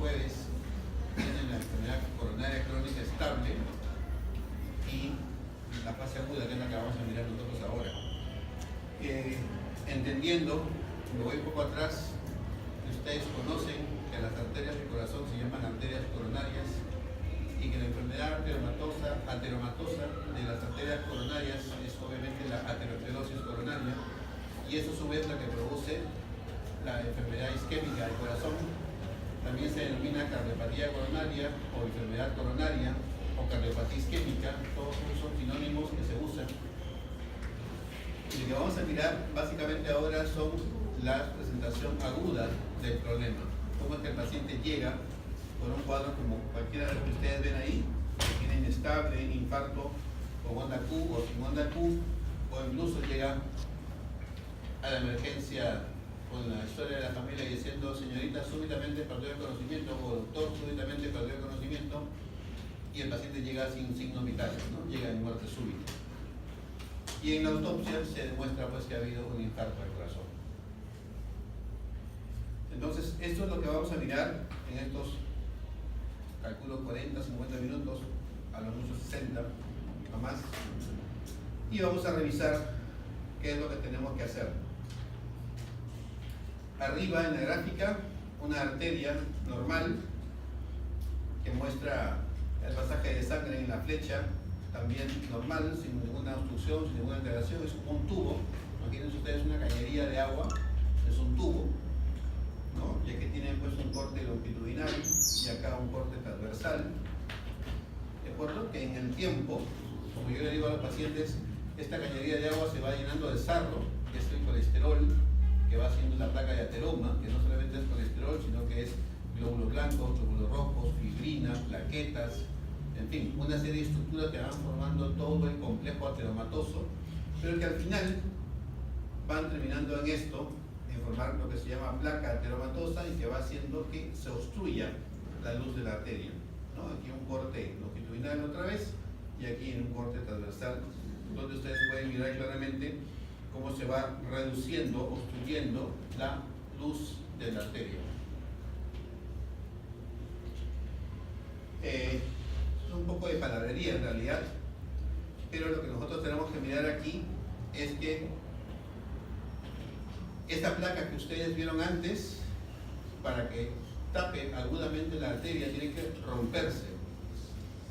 jueves tienen la enfermedad coronaria crónica estable y la fase aguda, que es la que vamos a mirar nosotros ahora. Entendiendo, me voy un poco atrás, que ustedes conocen que las arterias del corazón se llaman arterias coronarias y que la enfermedad ateromatosa de las arterias coronarias es obviamente la aterosclerosis coronaria, y eso a su vez la que produce la enfermedad isquémica del corazón. También se denomina cardiopatía coronaria o enfermedad coronaria o cardiopatía isquémica. Todos son sinónimos que se usan. Y lo que vamos a mirar básicamente ahora son la presentación aguda del problema. Cómo es que el paciente llega con un cuadro como cualquiera de los que ustedes ven ahí, que tiene inestable, infarto con onda Q o sin onda Q, o incluso llega a la emergencia con la historia de la familia diciendo: señorita, súbitamente perdió el conocimiento, o doctor, súbitamente perdió el conocimiento, y el paciente llega sin signos vitales, ¿no? Llega en muerte súbita. Y en la autopsia se demuestra pues que ha habido un infarto del corazón. Entonces, esto es lo que vamos a mirar en estos, calculo, 40, 50 minutos, a lo mucho 60, no más. Y vamos a revisar qué es lo que tenemos que hacer. Arriba en la gráfica, una arteria normal que muestra el pasaje de sangre en la flecha, también normal, sin ninguna obstrucción, sin ninguna alteración. Es como un tubo. Imagínense ustedes una cañería de agua, es un tubo, ¿no? Y aquí tienen pues un corte longitudinal y acá un corte transversal. ¿De acuerdo? Que en el tiempo, como yo le digo a los pacientes, esta cañería de agua se va llenando de sarro, que es el colesterol, que va haciendo la placa de ateroma, que no solamente es colesterol, sino que es glóbulos blancos, glóbulos rojos, fibrina, plaquetas, en fin, una serie de estructuras que van formando todo el complejo ateromatoso, pero que al final van terminando en esto, en formar lo que se llama placa ateromatosa, y que va haciendo que se obstruya la luz de la arteria, ¿no? Aquí un corte longitudinal otra vez, y aquí en un corte transversal, donde ustedes pueden mirar claramente cómo se va reduciendo, obstruyendo la luz de la arteria. Es un poco de palabrería en realidad, pero lo que nosotros tenemos que mirar aquí es que esta placa que ustedes vieron antes, para que tape agudamente la arteria, tiene que romperse.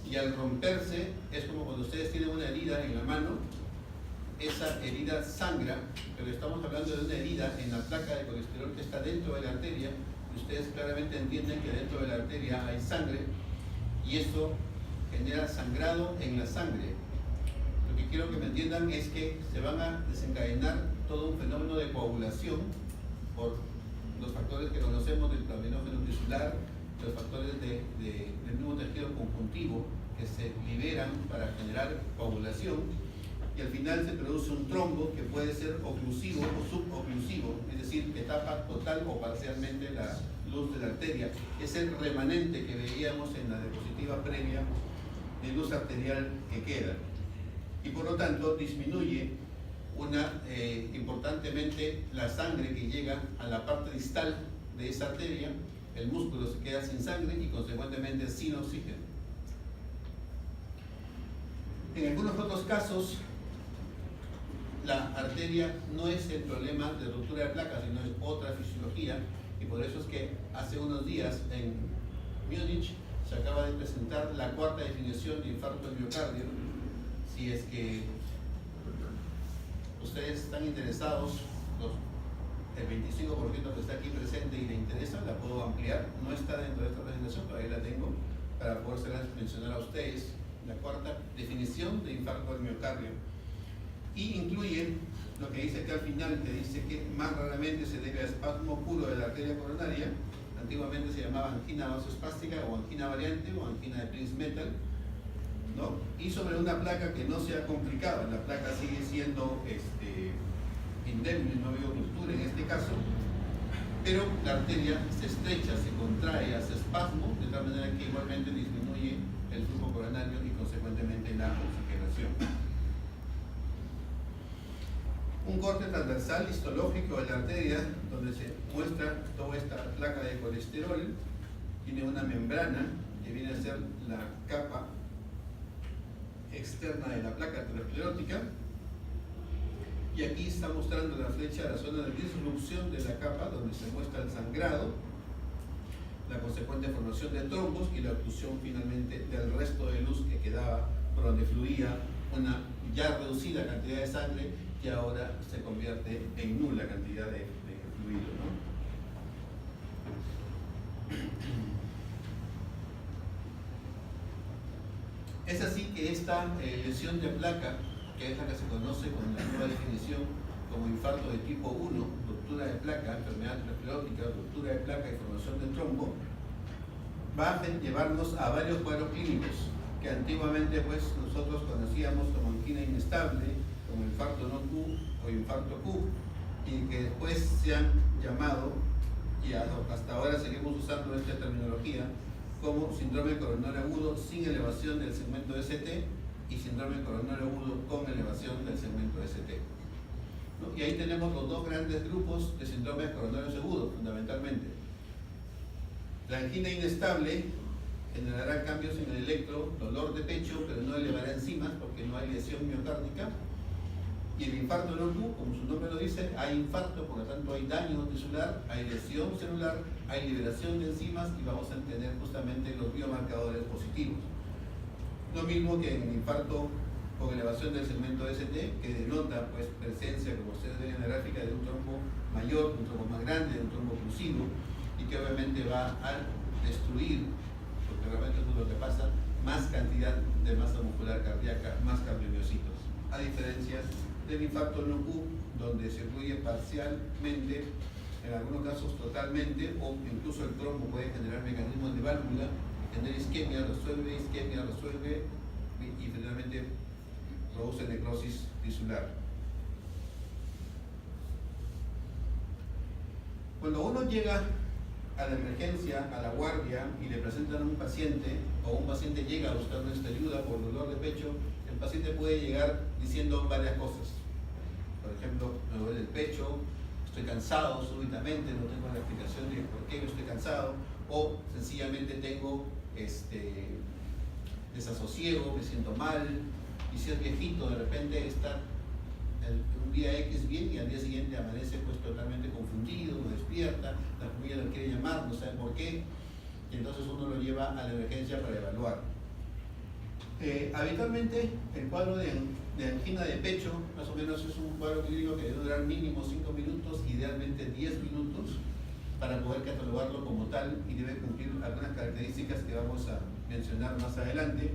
Y al romperse es como cuando ustedes tienen una herida en la mano, esa herida sangra, pero estamos hablando de una herida en la placa de colesterol que está dentro de la arteria, y ustedes claramente entienden que dentro de la arteria hay sangre, y eso genera sangrado en la sangre. Lo que quiero que me entiendan es que se van a desencadenar todo un fenómeno de coagulación por los factores que conocemos del plaminógeno tisular, los factores del mismo tejido conjuntivo que se liberan para generar coagulación, y al final se produce un trombo que puede ser oclusivo o suboclusivo, es decir, que tapa total o parcialmente la luz de la arteria. Es el remanente que veíamos en la diapositiva previa de luz arterial que queda, y por lo tanto disminuye importantemente la sangre que llega a la parte distal de esa arteria. El músculo se queda sin sangre y consecuentemente sin oxígeno. En algunos otros casos, la arteria no es el problema de ruptura de placas, sino es otra fisiología, y por eso es que hace unos días en Múnich se acaba de presentar la cuarta definición de infarto del miocardio. Si es que ustedes están interesados, el 25% que está aquí presente y le interesa, la puedo ampliar. No está dentro de esta presentación, pero ahí la tengo para poderse mencionar a ustedes. La cuarta definición de infarto del miocardio, y incluye lo que dice aquí al final, que dice que más raramente se debe a espasmo puro de la arteria coronaria. Antiguamente se llamaba angina vasospástica o angina variante o angina de Prince-Metal, ¿no? Y sobre una placa que no se ha complicado, la placa sigue siendo indemne, no ha habido ruptura en este caso, pero la arteria se estrecha, se contrae, hace espasmo, de tal manera que igualmente disminuye el flujo coronario y consecuentemente la oxigenación. Un corte transversal histológico de la arteria, donde se muestra toda esta placa de colesterol, tiene tiene una membrana que viene a ser la capa externa de la placa aterosclerótica, y aquí está mostrando la flecha la zona de disrupción de la capa, donde se muestra el sangrado, la consecuente formación de trombos y la obstrucción finalmente del resto de luz que quedaba por donde fluía una ya reducida cantidad de sangre, que ahora se convierte en nula cantidad de fluido, ¿no? Es así que esta lesión de placa, que es la que se conoce con la nueva definición como infarto de tipo 1, ruptura de placa, enfermedad aterosclerótica, ruptura de placa y formación de trombo, va a llevarnos a varios cuadros clínicos que antiguamente pues nosotros conocíamos como angina inestable, como infarto no Q o infarto Q, y que después se han llamado, y hasta ahora seguimos usando esta terminología, como síndrome coronario agudo sin elevación del segmento ST y síndrome coronario agudo con elevación del segmento ST, ¿no? Y ahí tenemos los dos grandes grupos de síndromes coronarios agudos, fundamentalmente. La angina inestable generará cambios en el electro, dolor de pecho, pero no elevará enzimas porque no hay lesión miocárdica. Y el infarto no Q, como su nombre lo dice, hay infarto, por lo tanto hay daño tisular, hay lesión celular, hay liberación de enzimas y vamos a tener justamente los biomarcadores positivos. Lo mismo que en el infarto con elevación del segmento ST, que denota pues presencia, como ustedes ven en la gráfica, de un trombo mayor, un trombo más grande, de un trombo oclusivo, y que obviamente va a destruir, porque realmente eso es lo que pasa, más cantidad de masa muscular cardíaca, más cardiomiocitos, a diferencia del infarto no Q, donde se fluye parcialmente, en algunos casos totalmente, o incluso el trombo puede generar mecanismos de válvula, tener isquemia, resuelve, y finalmente produce necrosis tisular. Cuando uno llega a la emergencia, a la guardia, y le presentan a un paciente, o un paciente llega a buscar nuestra ayuda por dolor de pecho, el paciente puede llegar diciendo varias cosas. Por ejemplo, me duele el pecho, estoy cansado súbitamente, no tengo la explicación de por qué yo estoy cansado, o sencillamente tengo desasosiego, me siento mal, y si es viejito, de repente está un día X bien y al día siguiente amanece pues totalmente confundido, no despierta, la familia lo quiere llamar, no sabe por qué, y entonces uno lo lleva a la emergencia para evaluar. Habitualmente el cuadro de angina de pecho, más o menos es un cuadro clínico que debe durar mínimo 5 minutos, idealmente 10 minutos, para poder catalogarlo como tal, y debe cumplir algunas características que vamos a mencionar más adelante.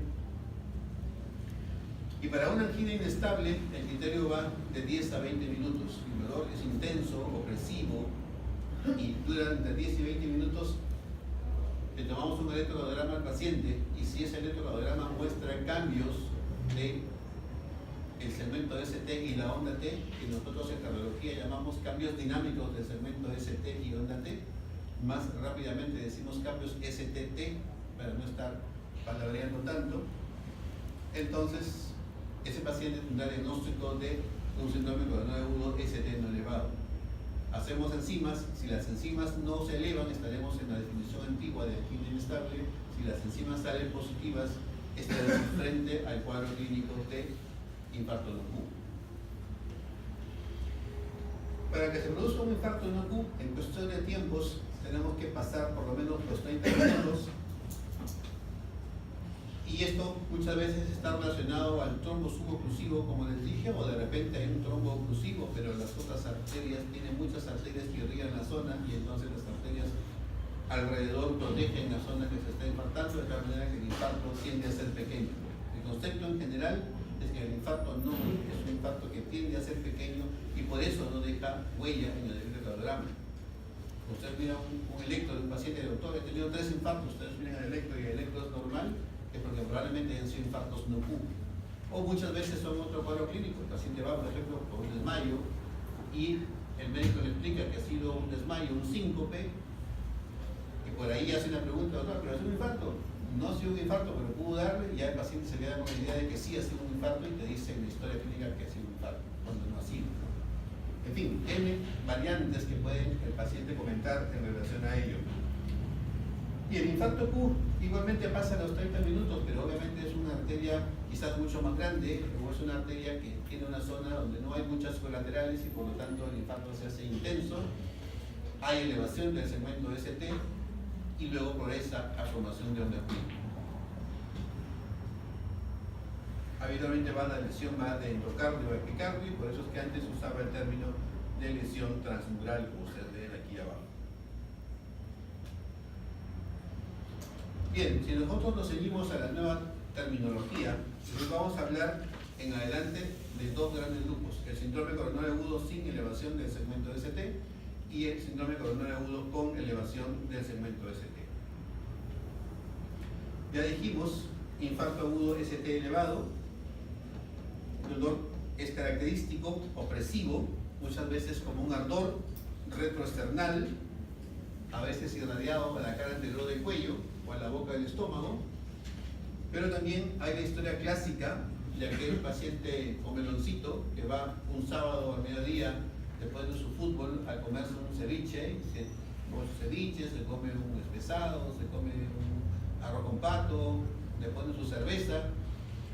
Y para una angina inestable, el criterio va de 10 a 20 minutos. El dolor es intenso, opresivo, y dura entre 10 y 20 minutos. Le tomamos un electrocardiograma al paciente, y si ese electrocardiograma muestra cambios de el segmento ST y la onda T, que nosotros en cardiología llamamos cambios dinámicos del segmento ST y onda T, más rápidamente decimos cambios ST-T, para no estar palabreando tanto, entonces ese paciente tendrá diagnóstico de un síndrome coronario agudo ST no elevado. Hacemos enzimas, si las enzimas no se elevan, estaremos en la definición antigua de angina inestable. Si las enzimas salen positivas, estaremos frente al cuadro clínico de infarto no Q. Para que se produzca un infarto no Q, en cuestión de tiempos, tenemos que pasar por lo menos los 30 minutos. Y esto muchas veces está relacionado al trombo suboclusivo, como les dije, o de repente hay un trombo oclusivo, pero las otras arterias tienen muchas arterias que irrigan la zona, y entonces las arterias alrededor protegen la zona que se está infartando, de tal manera que el infarto tiende a ser pequeño. El concepto en general es que el infarto no es un infarto que tiende a ser pequeño, y por eso no deja huella en el electrocardiograma. Ustedes miran un electro de un paciente de doctor, he tenido 3 infartos, ustedes miran el electro y el electro es normal, es porque probablemente hayan sido infartos no Q. O muchas veces son otro cuadro clínico. El paciente va, por ejemplo, por un desmayo, y el médico le explica que ha sido un desmayo, un síncope, y por ahí hace una pregunta, doctor, ¿pero ha sido un infarto? No ha sido un infarto, pero pudo darle, y ya el paciente se queda con la idea de que sí ha sido un infarto, y te dice en la historia clínica que ha sido un infarto, cuando no ha sido. En fin, N variantes que puede el paciente comentar en relación a ello. Y el infarto Q igualmente pasa a los 30 minutos, pero obviamente es una arteria quizás mucho más grande, o es una arteria que tiene una zona donde no hay muchas colaterales y por lo tanto el infarto se hace intenso, hay elevación del segmento ST y luego progresa a formación de onda Q. Habitualmente la lesión va de endocardio a epicardio y por eso es que antes usaba el término de lesión transmural, como ustedes ven aquí abajo. Bien, si nosotros nos seguimos a la nueva terminología, entonces vamos a hablar en adelante de dos grandes grupos: el síndrome coronario agudo sin elevación del segmento ST y el síndrome coronario agudo con elevación del segmento ST. Ya dijimos, infarto agudo ST elevado, el dolor es característico, opresivo, muchas veces como un ardor retroesternal, a veces irradiado a la cara anterior del cuello o a la boca del estómago, pero también hay la historia clásica de aquel paciente comeloncito que va un sábado al mediodía después de su fútbol a comerse un ceviche, se come su ceviche, se come un espesado, se come un arroz con pato, le pone su cerveza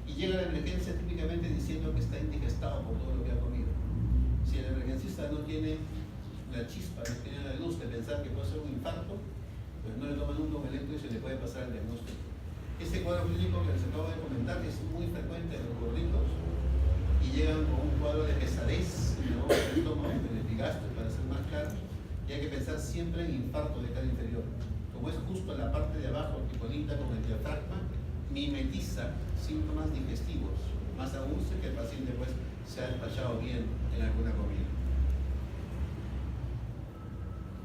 y llega a la emergencia típicamente diciendo que está indigestado por todo lo que ha comido. Si el emergencista no tiene la chispa, no tiene la luz de pensar que puede ser un infarto, pues no le toman un domelecto y se le puede pasar el diagnóstico. Este cuadro clínico que les acabo de comentar es muy frecuente en los gorditos y llegan con un cuadro de pesadez en la boca del estómago, en el epigastro, para ser más claro, y hay que pensar siempre en infarto de cara inferior. Como es justo en la parte de abajo que conecta con el diafragma, mimetiza síntomas digestivos, más aún si que el paciente pues se ha despachado bien en alguna comida.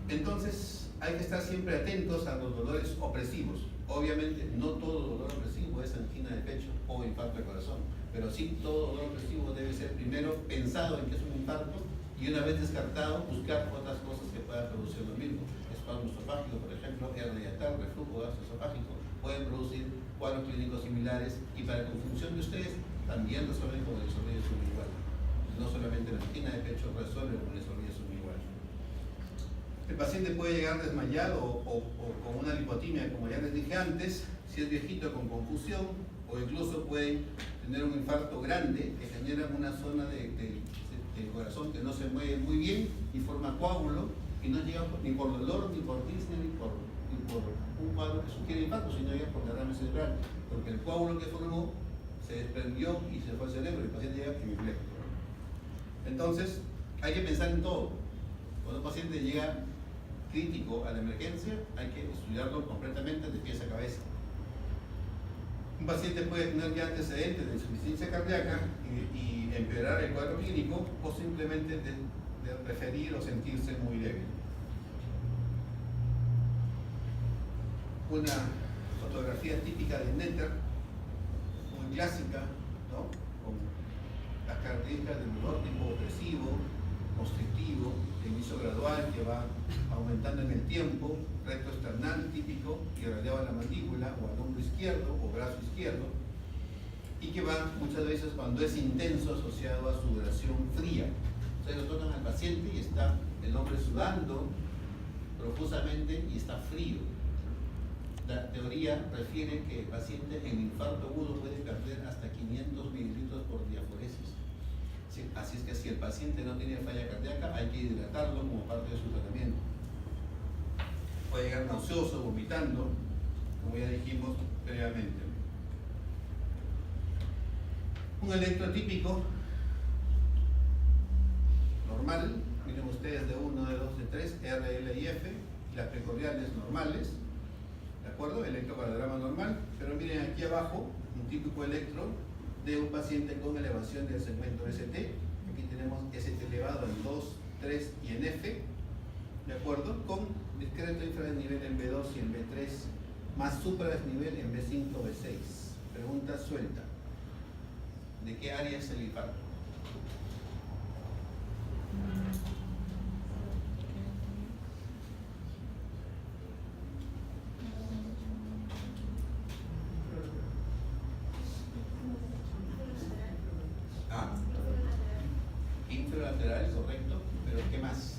Entonces hay que estar siempre atentos a los dolores opresivos. Obviamente no todo dolor opresivo es angina de pecho o infarto de corazón, pero sí todo dolor opresivo debe ser primero pensado en que es un infarto y una vez descartado buscar otras cosas que puedan producir lo mismo. Espasmo esofágico, por ejemplo, hernia yatal, reflujo gastroesofágico, pueden producir cuadros clínicos similares y para confusión de ustedes también resuelven con el desarrollo sublingual. No solamente la angina de pecho resuelve con el desarrollo sublingual. El paciente puede llegar desmayado o con una lipotimia, como ya les dije antes, si es viejito con confusión, o incluso puede tener un infarto grande que genera una zona del corazón que no se mueve muy bien y forma coágulo y no llega ni por dolor, ni por disney, ni por un cuadro que sugiere infarto, sino ya por derrame cerebral, porque el coágulo que formó se desprendió y se fue al cerebro y el paciente llega hemipléjico. Entonces, hay que pensar en todo. Cuando un paciente llega crítico a la emergencia, hay que estudiarlo completamente de pies a cabeza. Un paciente puede tener ya antecedentes de insuficiencia cardíaca y empeorar el cuadro clínico o simplemente de referir o sentirse muy débil. Una fotografía típica de Netter, muy clásica, ¿no? Con las características del dolor tipo opresivo, constrictivo, de inicio gradual que va aumentando en el tiempo, recto esternal típico, irradiado a la mandíbula o al hombro izquierdo o brazo izquierdo, y que va muchas veces cuando es intenso asociado a sudoración fría. Ustedes lo tocan al paciente y está el hombre sudando profusamente y está frío. La teoría refiere que el paciente en infarto agudo puede perder hasta 500 mililitros por diaforesis. Así es que si el paciente no tiene falla cardíaca, hay que hidratarlo como parte de su tratamiento. Puede llegar nauseoso, vomitando, como ya dijimos previamente. Un electro típico normal, miren ustedes de 1, de 2, de 3, R, L y F, y las precordiales normales, ¿de acuerdo? Electrocardiograma normal, pero miren aquí abajo un típico electro de un paciente con elevación del segmento ST. Aquí tenemos ST elevado en 2, 3 y en F, ¿de acuerdo? Con discreto infradesnivel en B2 y en B3, más supradesnivel en B5 o B6. Pregunta suelta. ¿De qué área es el infarto? Infralateral, correcto, pero ¿qué más?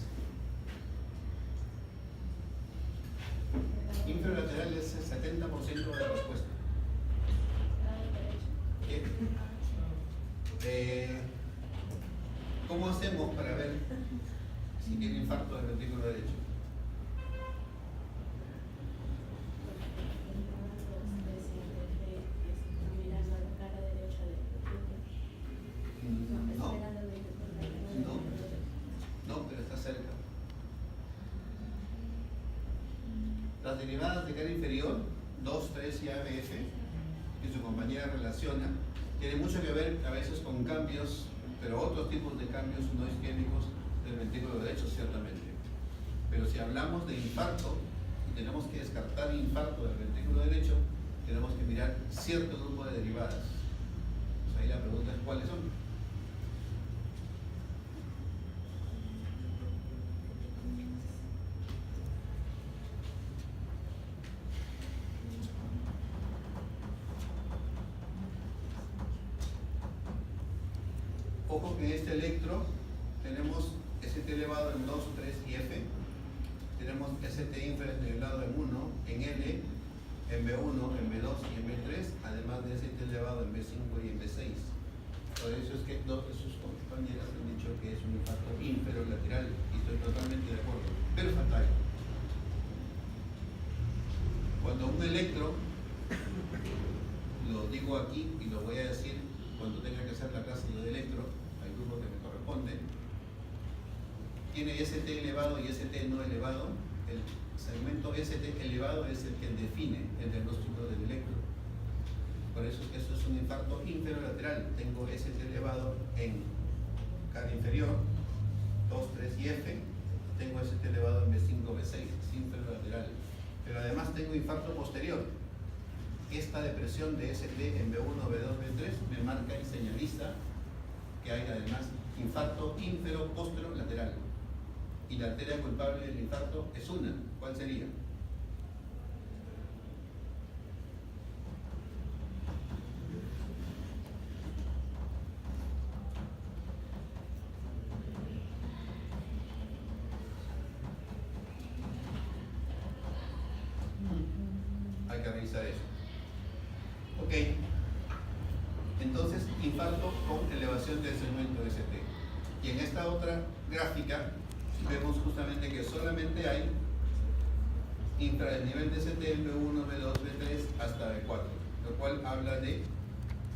Infralateral es si tiene infarto del ventrículo derecho? No, pero está cerca. Las derivadas de cara inferior, 2, 3 y ABF, que su compañera relaciona, tiene mucho que ver a veces con cambios, pero otros tipos de cambios no isquémicos del ventrículo derecho, ciertamente. Pero si hablamos de infarto y tenemos que descartar infarto del ventrículo derecho, tenemos que mirar cierto grupo de derivadas. Pues ahí la pregunta es ¿cuáles son? Ojo que en este electro tenemos ST elevado en 2, 3 y F. Tenemos ST inferior elevado en 1, en L, en B1, en B2 y en B3, además de ST elevado en B5 y en B6. Por eso es que dos de sus compañeras han dicho que es un infarto inferolateral y estoy totalmente de acuerdo, pero fatal. Cuando un electro, lo digo aquí y lo voy a decir cuando tenga que hacer la clase de electro, al grupo que me corresponde, tiene ST elevado y ST no elevado. El segmento ST elevado es el que define el diagnóstico del electro. Por eso es que esto es un infarto inferolateral. Tengo ST elevado en cara inferior, 2, 3 y F. Tengo ST elevado en B5, B6, es inferolateral. Pero además tengo infarto posterior. Esta depresión de ST en B1, B2, B3 me marca y señaliza que hay además infarto infero-posterolateral. Y la arteria culpable del infarto es una. ¿Cuál sería? Hay que revisar eso. Ok. Entonces, infarto con elevación del segmento ST. Y en esta otra gráfica vemos justamente que solamente hay infranivel de ST en B1, B2, B3 hasta B4, lo cual habla de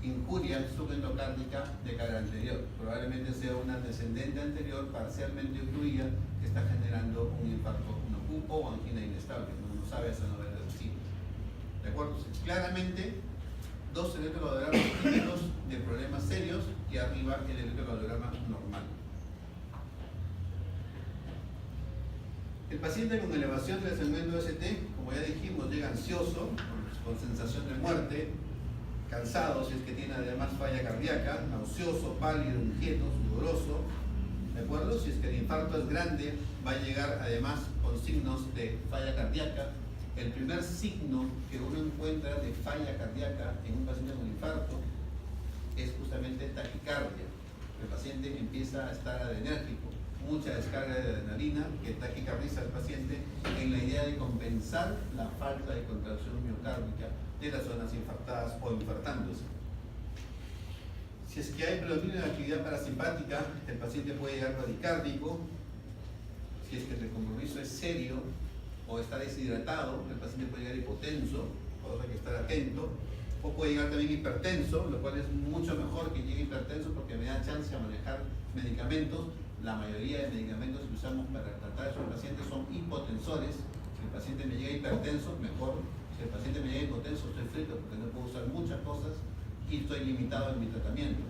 injuria subendocárdica de cara anterior. Probablemente sea una descendente anterior parcialmente ocluida que está generando un infarto agudo o angina inestable. No sabe esa novela sensible. ¿De acuerdo? Claramente, dos electrocardiogramas clínicos de problemas serios y arriba el electrocardiograma normal. El paciente con elevación del segmento ST, como ya dijimos, llega ansioso, con sensación de muerte, cansado si es que tiene además falla cardíaca, nauseoso, pálido, inquieto, sudoroso, ¿de acuerdo? Si es que el infarto es grande, va a llegar además con signos de falla cardíaca. El primer signo que uno encuentra de falla cardíaca en un paciente con infarto es justamente taquicardia. El paciente empieza a estar adrenérgico, mucha descarga de adrenalina que taquicardiza al paciente en la idea de compensar la falta de contracción miocárdica de las zonas infartadas o infartándose. Si es que hay predominio de actividad parasimpática, el paciente puede llegar radicárdico. Si es que el compromiso es serio o está deshidratado, el paciente puede llegar hipotenso, por eso hay que estar atento, o puede llegar también hipertenso, lo cual es mucho mejor que llegue hipertenso porque me da chance a manejar medicamentos. La mayoría de medicamentos que usamos para tratar a esos pacientes son hipotensores. Si el paciente me llega hipertenso, mejor. Si el paciente me llega hipotenso, estoy frito porque no puedo usar muchas cosas y estoy limitado en mi tratamiento.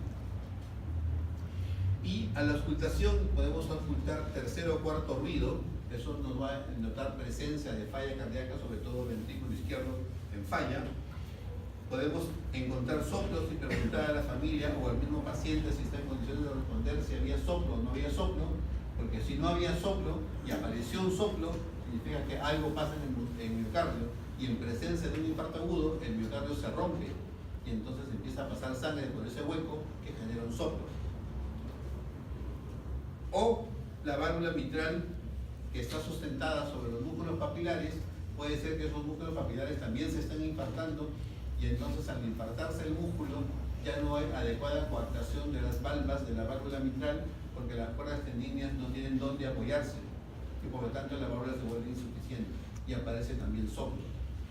Y a la auscultación podemos auscultar tercero o cuarto ruido. Eso nos va a notar presencia de falla cardíaca, sobre todo ventrículo izquierdo en falla. Podemos encontrar soplos y preguntar a la familia o al mismo paciente si está en condiciones de responder si había soplo o no había soplo, porque si no había soplo y apareció un soplo, significa que algo pasa en el miocardio, y en presencia de un infarto agudo, el miocardio se rompe y entonces empieza a pasar sangre por ese hueco que genera un soplo. O la válvula mitral que está sustentada sobre los músculos papilares, puede ser que esos músculos papilares también se estén infartando y entonces al infartarse el músculo ya no hay adecuada coartación de las valvas de la válvula mitral, porque las cuerdas tendinias no tienen dónde apoyarse y por lo tanto la válvula se vuelve insuficiente y aparece también soplo.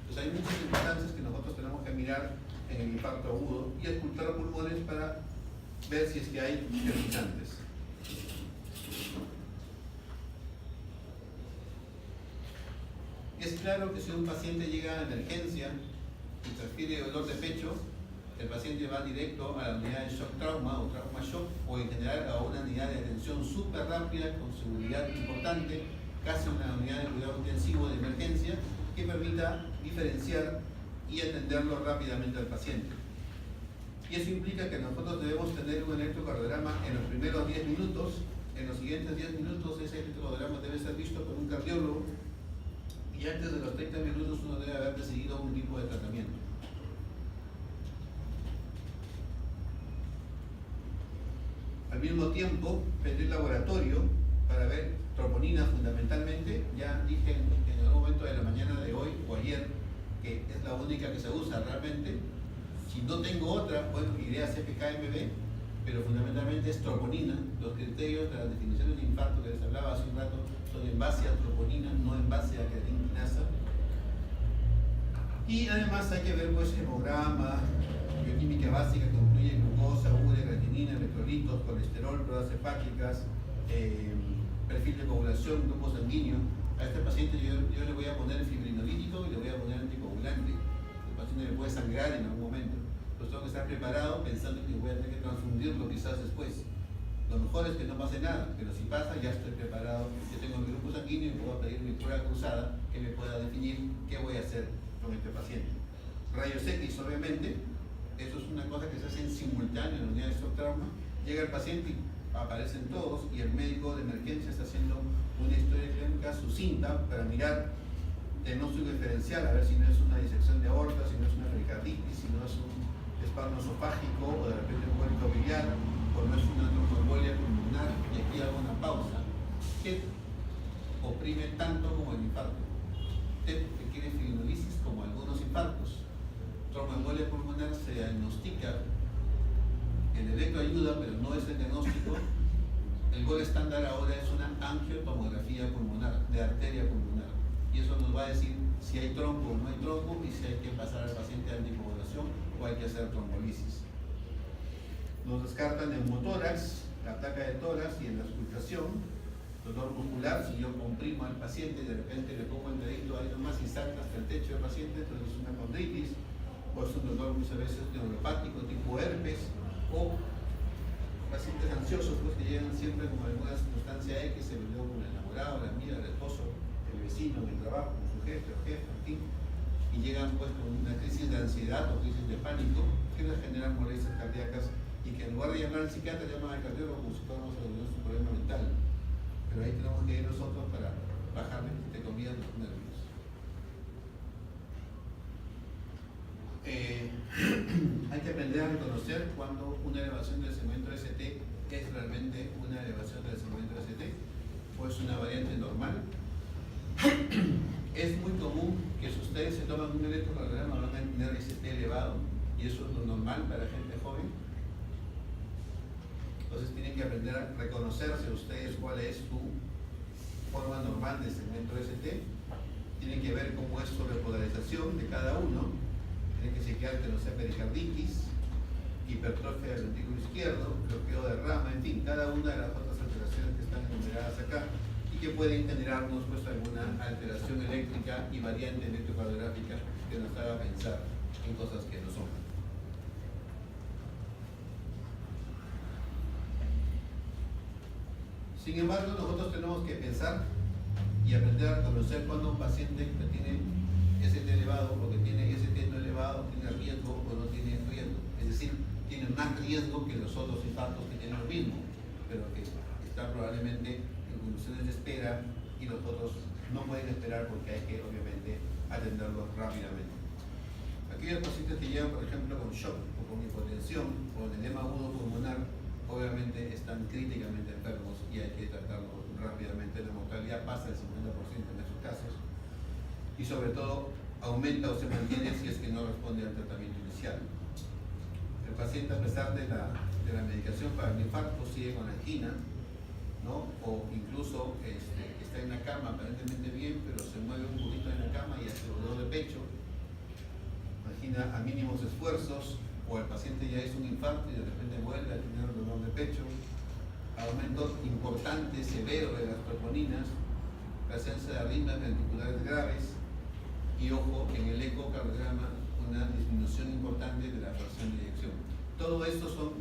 Entonces hay muchas circunstancias que nosotros tenemos que mirar en el infarto agudo y escultar los pulmones para ver si es que hay germinantes. Es claro que si un paciente llega a emergencia y transfiere dolor de pecho, el paciente va directo a la unidad de shock trauma o trauma shock, o en general a una unidad de atención súper rápida con seguridad importante, casi una unidad de cuidado intensivo de emergencia que permita diferenciar y atenderlo rápidamente al paciente. Y eso implica que nosotros debemos tener un electrocardiograma en los primeros 10 minutos. En los siguientes 10 minutos ese electrocardiograma debe ser visto por un cardiólogo y antes de los 30 minutos uno debe haber decidido un tipo de tratamiento. Al mismo tiempo, pedir laboratorio para ver troponina fundamentalmente. Ya dije en algún momento de la mañana de hoy o ayer que es la única que se usa realmente. Si no tengo otra, bueno, iré a CPK-MB, pero fundamentalmente es troponina. Los criterios de la definición de infarto que les hablaba hace un rato son en base a troponina, no en base a creatinasa. Y además hay que ver pues hemograma, bioquímica básica que incluye glucosa, urea, creatinina, electrolitos, colesterol, pruebas hepáticas, perfil de coagulación, grupo sanguíneo. A este paciente yo le voy a poner fibrinolítico y le voy a poner anticoagulante. El paciente me puede sangrar en algún momento. Entonces tengo que estar preparado pensando que voy a tener que transfundirlo quizás después. Lo mejor es que no pase nada, pero si pasa ya estoy preparado. Yo tengo mi grupo sanguíneo y puedo pedir mi prueba cruzada que me pueda definir qué voy a hacer con este paciente. Rayos X, obviamente, eso es una cosa que se hace en simultáneo en la unidad de shock trauma. Llega el paciente y aparecen todos y el médico de emergencia está haciendo una historia clínica sucinta para mirar diagnóstico diferencial, a ver si no es una disección de aorta, si no es una pericarditis, si no es un espasmo esofágico o de repente un cólico biliar, o no es una tromboembolia pulmonar. Y aquí hago una pausa. TEP oprime tanto como el infarto. TEP requiere fibrinolisis como algunos infartos. Tromboembolia pulmonar se diagnostica, el electro ayuda, pero no es el diagnóstico. El gol estándar ahora es una angiotomografía pulmonar, de arteria pulmonar. Y eso nos va a decir si hay trombo o no hay trombo y si hay que pasar al paciente a anticoagulación o hay que hacer trombolisis. Nos descartan neumotórax, la placa de tórax y en la auscultación, dolor muscular. Si yo comprimo al paciente y de repente le pongo el dedito ahí nomás y salta hasta el techo del paciente, entonces es una condritis, o es un dolor muchas veces neuropático tipo herpes, o pacientes ansiosos pues, que llegan siempre con alguna circunstancia X, se peleó con el enamorado, la amiga, el esposo, el vecino, el trabajo, con su jefe o jefa, en fin, y llegan pues con una crisis de ansiedad o crisis de pánico que les generan molestias cardíacas y que en lugar de llamar al psiquiatra llaman al cardiólogo como si fuéramos a resolver su problema mental. Pero ahí tenemos que ir nosotros para bajarle, entre comillas, los nervios. Hay que aprender a reconocer cuando una elevación del segmento ST es realmente una elevación del segmento ST o es una variante normal. Es muy común que si ustedes se toman un electrocardiograma van a tener ST elevado y eso es lo normal para gente joven. Entonces tienen que aprender a reconocerse ustedes cuál es su forma normal de segmento ST. Tienen que ver cómo es su repolarización de cada uno. Tienen que chequear que no sea pericarditis, hipertrofia del ventrículo izquierdo, bloqueo de rama, en fin, cada una de las otras alteraciones que están enumeradas acá y que pueden generarnos pues alguna alteración eléctrica y variante electrocardiográfica que nos haga pensar en cosas que no son. Sin embargo, nosotros tenemos que pensar y aprender a reconocer cuando un paciente que tiene ST elevado o que tiene ST no elevado tiene riesgo o no tiene riesgo. Es decir, tiene más riesgo que los otros infartos que tienen lo mismo, pero que están probablemente en condiciones de espera y los otros no pueden esperar porque hay que obviamente atenderlos rápidamente. Aquellos pacientes que llegan, por ejemplo, con shock o con hipotensión o con edema agudo pulmonar, obviamente están críticamente enfermos y hay que tratarlos rápidamente. La mortalidad pasa del 50% en esos casos y sobre todo aumenta o se mantiene si es que no responde al tratamiento inicial. El paciente, a pesar de la medicación para el infarto, sigue con angina, ¿no? O incluso está en la cama aparentemente bien, pero se mueve un poquito en la cama y hace dolor de pecho. Imagina a mínimos esfuerzos, o el paciente ya hizo un infarto y de repente vuelve a tener dolor de pecho, aumento importante, severo de las troponinas, presencia de arritmias ventriculares graves y, ojo, en el ecocardiograma una disminución importante de la fracción de eyección. Todo esto son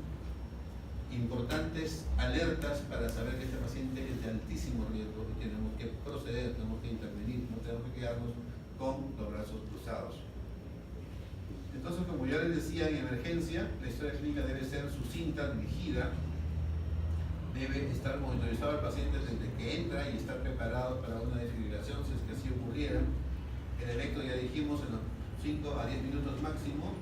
importantes alertas para saber que este paciente es de altísimo riesgo y tenemos que proceder, tenemos que intervenir, no tenemos que quedarnos con los brazos cruzados. Entonces, como ya les decía, en emergencia, la historia clínica debe ser sucinta, dirigida, debe estar monitorizado el paciente desde que entra y estar preparado para una desfibrilación si es que así ocurriera. El electro, ya dijimos, en los 5 a 10 minutos máximo,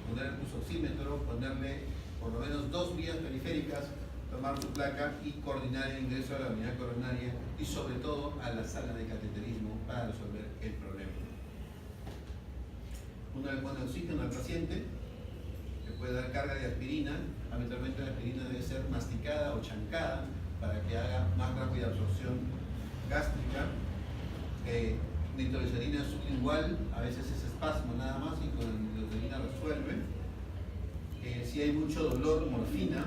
poner el pulsoxímetro, ponerle por lo menos 2 vías periféricas, tomar su placa y coordinar el ingreso a la unidad coronaria y sobre todo a la sala de cateterismo para resolver el problema. Uno le pone oxígeno al paciente, le puede dar carga de aspirina. Habitualmente la aspirina debe ser masticada o chancada para que haga más rápida absorción gástrica. Nitroglicerina sublingual, a veces es espasmo nada más y con la nitroglicerina resuelve. Si hay mucho dolor, morfina,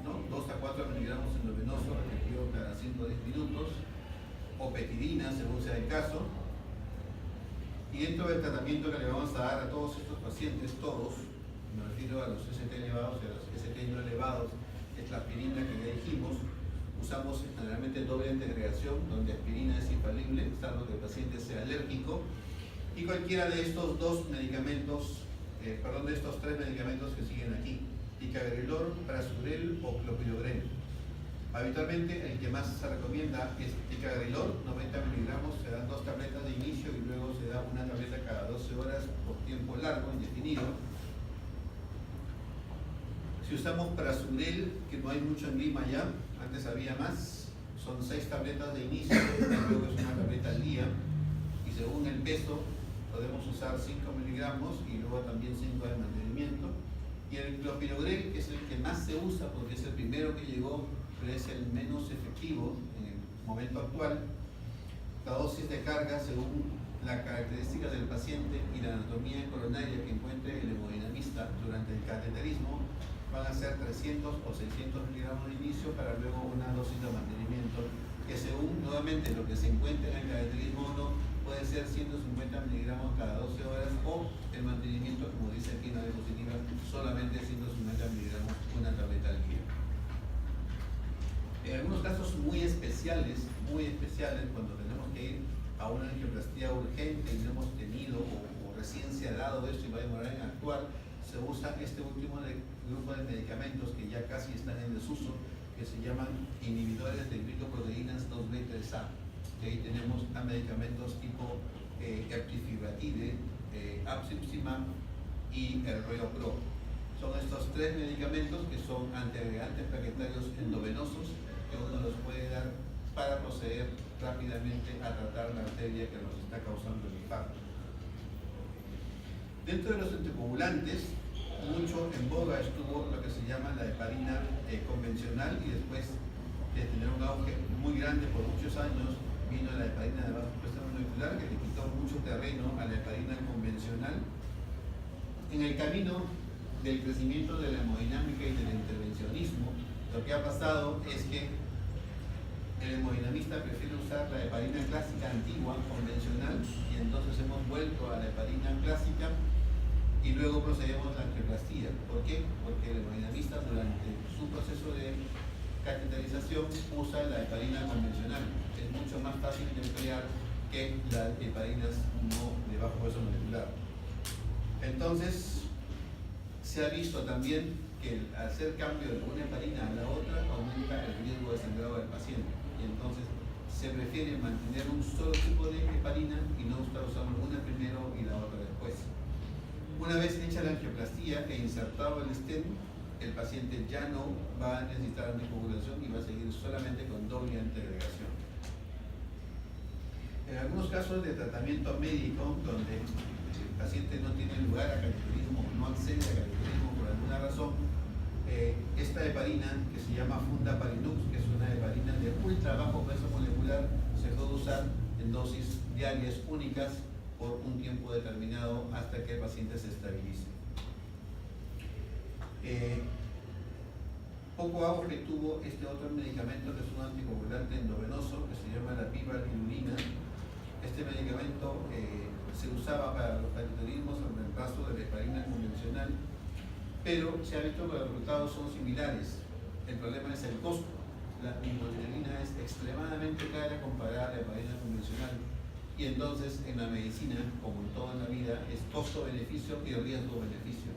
¿no? 2 a 4 miligramos endovenoso repetido cada 5 o 10 minutos, o petidina según sea el caso. Y dentro del tratamiento que le vamos a dar a todos estos pacientes, todos, me refiero a los ST elevados y a los ST no elevados, es la aspirina que ya dijimos. Usamos generalmente doble integración, donde aspirina es infalible, salvo que el paciente sea alérgico. Y cualquiera de estos de estos 3 medicamentos que siguen aquí, ticagrelor, prasugrel o clopidogrel. Habitualmente el que más se recomienda es ticagrelor, 90 miligramos, se dan 2 tabletas de inicio y luego se da una tableta cada 12 horas por tiempo largo, indefinido. Si usamos prasugrel, que no hay mucho en Lima ya, antes había más, son 6 tabletas de inicio, luego es una tableta al día, y según el peso podemos usar 5 miligramos y luego también 5 de mantenimiento. Y el clopidogrel, que es el que más se usa porque es el primero que llegó, pero es el menos efectivo en el momento actual. La dosis de carga, según las características del paciente y la anatomía coronaria que encuentre el hemodinamista durante el cateterismo, van a ser 300 o 600 miligramos de inicio para luego una dosis de mantenimiento que, según nuevamente lo que se encuentre en el cateterismo o no, puede ser 150 miligramos cada 12 horas o el mantenimiento, como dice aquí en la diapositiva, solamente 150 miligramos, una tableta al día. En algunos casos muy especiales, cuando tenemos que ir a una angioplastía urgente y no hemos tenido o recién se ha dado esto y va a demorar en actuar, se usa este último grupo de medicamentos que ya casi están en desuso, que se llaman inhibidores de glicoproteínas 2B3A. Y ahí tenemos a medicamentos tipo eptifibatide, abcipsimab y el ReoPro. Son estos 3 medicamentos que son antiagregantes plaquetarios endovenosos que uno los puede dar para proceder rápidamente a tratar la arteria que nos está causando el infarto. Dentro de los anticoagulantes, mucho en boga estuvo lo que se llama la heparina convencional, y después de tener un auge muy grande por muchos años vino la heparina de bajo expresión molecular, que le quitó mucho terreno a la heparina convencional. En el camino del crecimiento de la hemodinámica y del intervencionismo, lo que ha pasado es que el hemodinamista prefiere usar la heparina clásica antigua, convencional, y entonces hemos vuelto a la heparina clásica y luego procedemos a la angioplastía. ¿Por qué? Porque el hemodinamista durante su proceso de cateterización usa la heparina convencional. Es mucho más fácil de emplear que las heparinas no de bajo peso molecular. Entonces, se ha visto también que al hacer cambio de una heparina a la otra aumenta el riesgo de sangrado del paciente, y entonces se prefiere mantener un solo tipo de heparina y no estar usando una primero y la otra después. Una vez hecha la angioplastía e insertado el stent, el paciente ya no va a necesitar anticoagulación y va a seguir solamente con doble antiagregación. En algunos casos de tratamiento médico, donde el paciente no tiene lugar a cateterismo o no accede a cateterismo por alguna razón, esta heparina heparina que se llama Fundaparinux, que es una heparina de ultra bajo peso molecular, se puede usar en dosis diarias únicas por un tiempo determinado hasta que el paciente se estabilice. Poco auge tuvo este otro medicamento que es un anticoagulante endovenoso que se llama la pivalirudina. Este medicamento se usaba para los parateurismos en reemplazo de la heparina convencional, pero se ha visto que los resultados son similares. El problema es el costo. La pivalirudina es extremadamente cara comparada a la heparina convencional, y entonces en la medicina, como en toda la vida, es costo-beneficio y riesgo-beneficio.